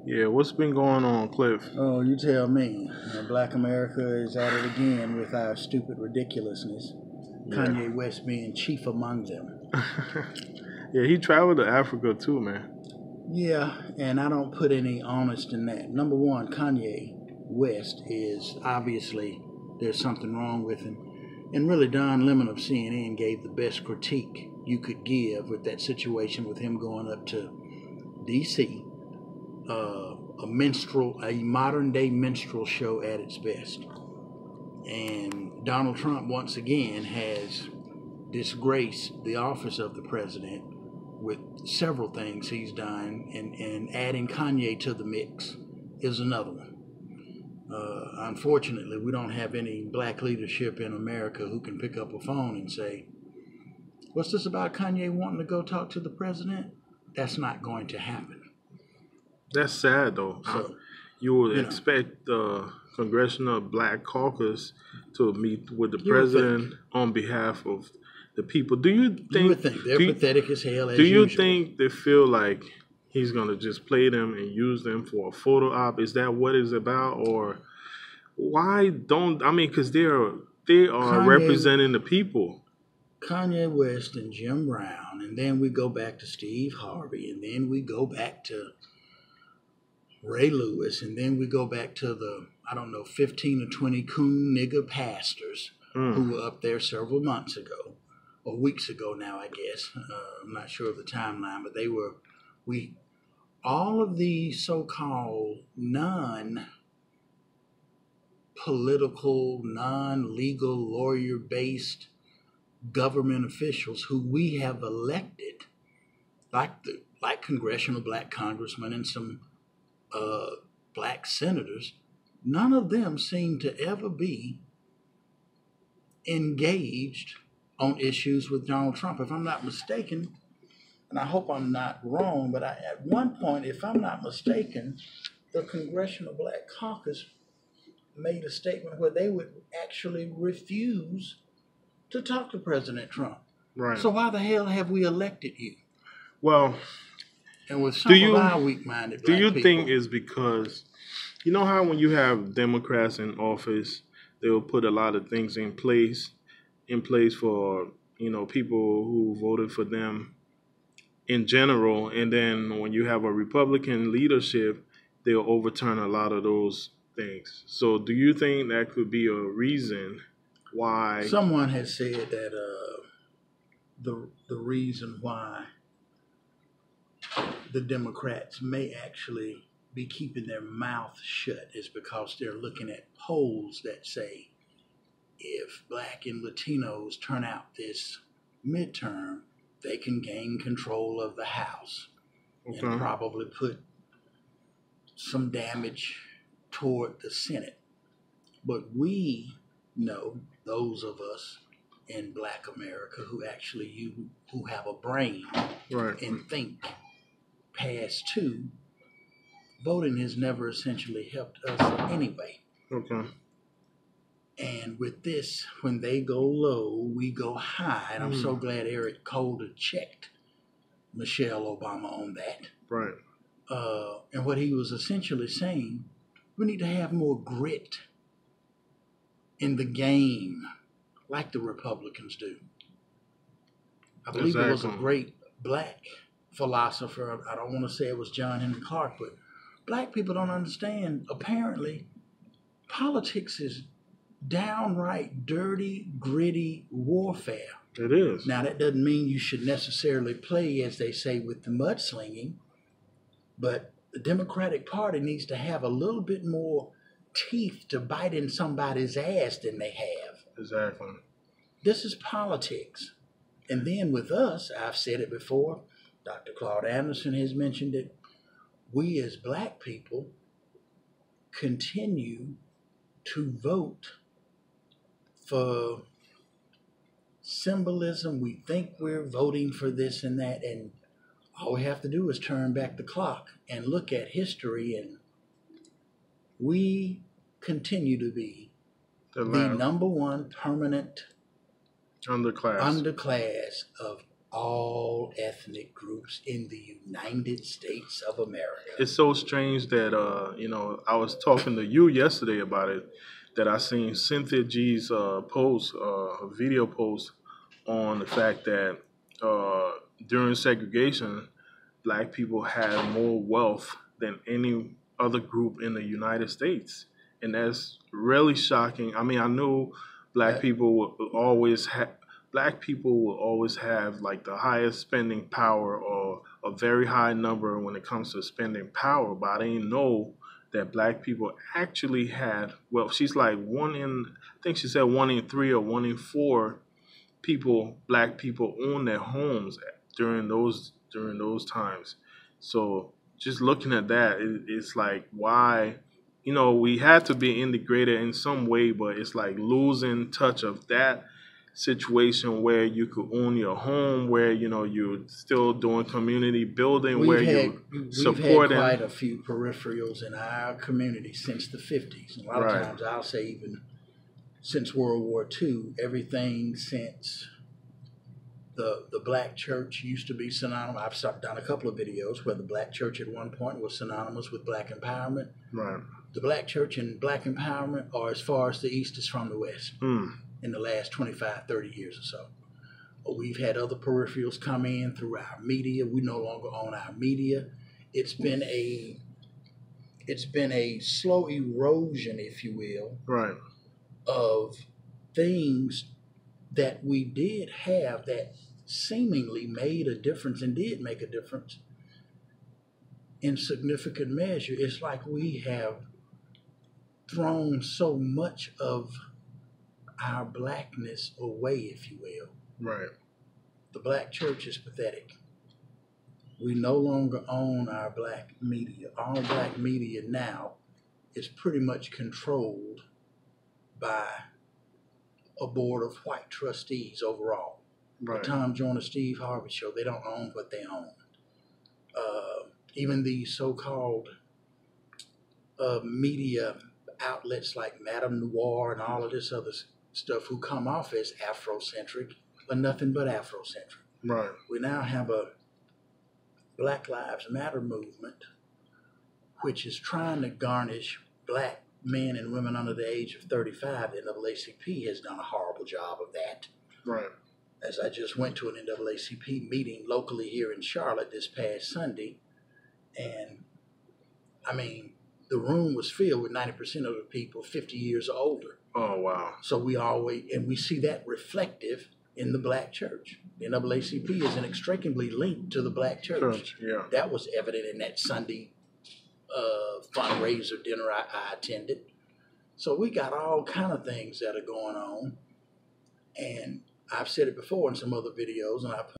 Yeah, what's been going on, Cliff? Oh, you tell me. Black America is at it again with our stupid ridiculousness. Yeah. Kanye West being chief among them. Yeah, he traveled to Africa too, man. Yeah, and I don't put any honest in that. Number one, Kanye West is obviously there's something wrong with him. And really, Don Lemon of CNN gave the best critique you could give with that situation with him going up to D.C. A modern day minstrel show at its best. And Donald Trump once again has disgraced the office of the president with several things he's done, and adding Kanye to the mix is another one. Unfortunately, we don't have any black leadership in America who can pick up a phone and say, "What's this about Kanye wanting to go talk to the president?" That's not going to happen. That's sad though. So, You would you know, expect the Congressional Black Caucus to meet with the you would president think. on behalf of the people. Do you You would think? think. They're Do you, pathetic as hell as do you usual. think they feel like he's gonna just play them and use them for a photo op? Is that what it's about, or why don't I mean? Because they are Kanye representing the people. Kanye West and Jim Brown, and then we go back to Steve Harvey, and then we go back to Ray Lewis, and then we go back to the, I don't know, 15 or 20 coon nigger pastors who Mm, were up there several months ago, or weeks ago now, I guess. I'm not sure of the timeline, but we, all of the so-called non-political, non-legal, lawyer-based government officials who we have elected, like congressional black congressmen and some uh, black senators, none of them seem to ever be engaged on issues with Donald Trump. If I'm not mistaken, and I hope I'm not wrong, but at one point, if I'm not mistaken, the Congressional Black Caucus made a statement where they would actually refuse to talk to President Trump. right. So why the hell have we elected you? Well, And with do some of you our weak-minded do black you think people, it's because you know how when you have Democrats in office, they will put a lot of things in place for people who voted for them in general, and then when you have a Republican leadership, they'll overturn a lot of those things. So, do you think that could be a reason why? someone has said that the reason why the Democrats may actually be keeping their mouth shut is because they're looking at polls that say if black and Latinos turn out this midterm, they can gain control of the House and Okay, probably put some damage toward the Senate. But we know, those of us in black America who have a brain right, and think past two, voting has never essentially helped us anyway. okay, And with this, when they go low, we go high. And I'm mm, so glad Eric Holder checked Michelle Obama on that. right, And what he was essentially saying, we need to have more grit in the game, like the Republicans do. I believe it was a exactly, great black philosopher. I don't want to say it was John Henry Clark, but black people don't understand. Apparently, politics is downright dirty, gritty warfare. it is. Now, that doesn't mean you should necessarily play, as they say, with the mudslinging, but the Democratic Party needs to have a little bit more teeth to bite in somebody's ass than they have. Exactly. This is politics. And then with us, I've said it before, Dr. Claude Anderson has mentioned it, we as black people continue to vote for symbolism. We think we're voting for this and that, and all we have to do is turn back the clock and look at history, and we continue to be The the last number one permanent underclass. underclass of all ethnic groups in the United States of America. It's so strange that I was talking to you yesterday about it. That I seen Cynthia G's post, a video post on the fact that during segregation, black people had more wealth than any other group in the United States, and that's really shocking. I mean, I know black That, people will always have black people will always have like the highest spending power or a very high number when it comes to spending power, but I didn't know that black people actually had, well, she's like I think she said 1 in 3 or 1 in 4 people, black people, own their homes during those times. So just looking at that, it's like why, we had to be integrated in some way, but it's like losing touch of that situation where you could own your home, where you're still doing community building, where we've had you're we've had supporting. quite a few peripherals in our community since the 50s. And a lot of Right, times I'll say even since World War II, everything since the black church used to be synonymous. I've done a couple of videos where the black church at one point was synonymous with black empowerment. right. The black church and black empowerment are as far as the east is from the west Mm, in the last 25, 30 years or so. We've had other peripherals come in through our media. We no longer own our media. It's been a slow erosion, if you will, right, of things that we did have that seemingly made a difference and did make a difference in significant measure. It's like we have thrown so much of our blackness away, if you will. right, The black church is pathetic. We no longer own our black media. All black media now is pretty much controlled by a board of white trustees overall. The right, Tom Joyner, Steve Harvey show, they don't own what they own. Even the so-called media outlets like Madame Noir and all of this other stuff who come off as Afrocentric are nothing but Afrocentric. right, We now have a Black Lives Matter movement which is trying to garnish black men and women under the age of 35. The NAACP has done a horrible job of that. right, As I just went to an NAACP meeting locally here in Charlotte this past Sunday, and I mean, the room was filled with 90% of the people 50 years or older. oh wow, So we see that reflective in the black church. The NAACP is inextricably linked to the black church. yeah, That was evident in that Sunday fundraiser dinner I attended. So we got all kind of things that are going on, and I've said it before in some other videos, and I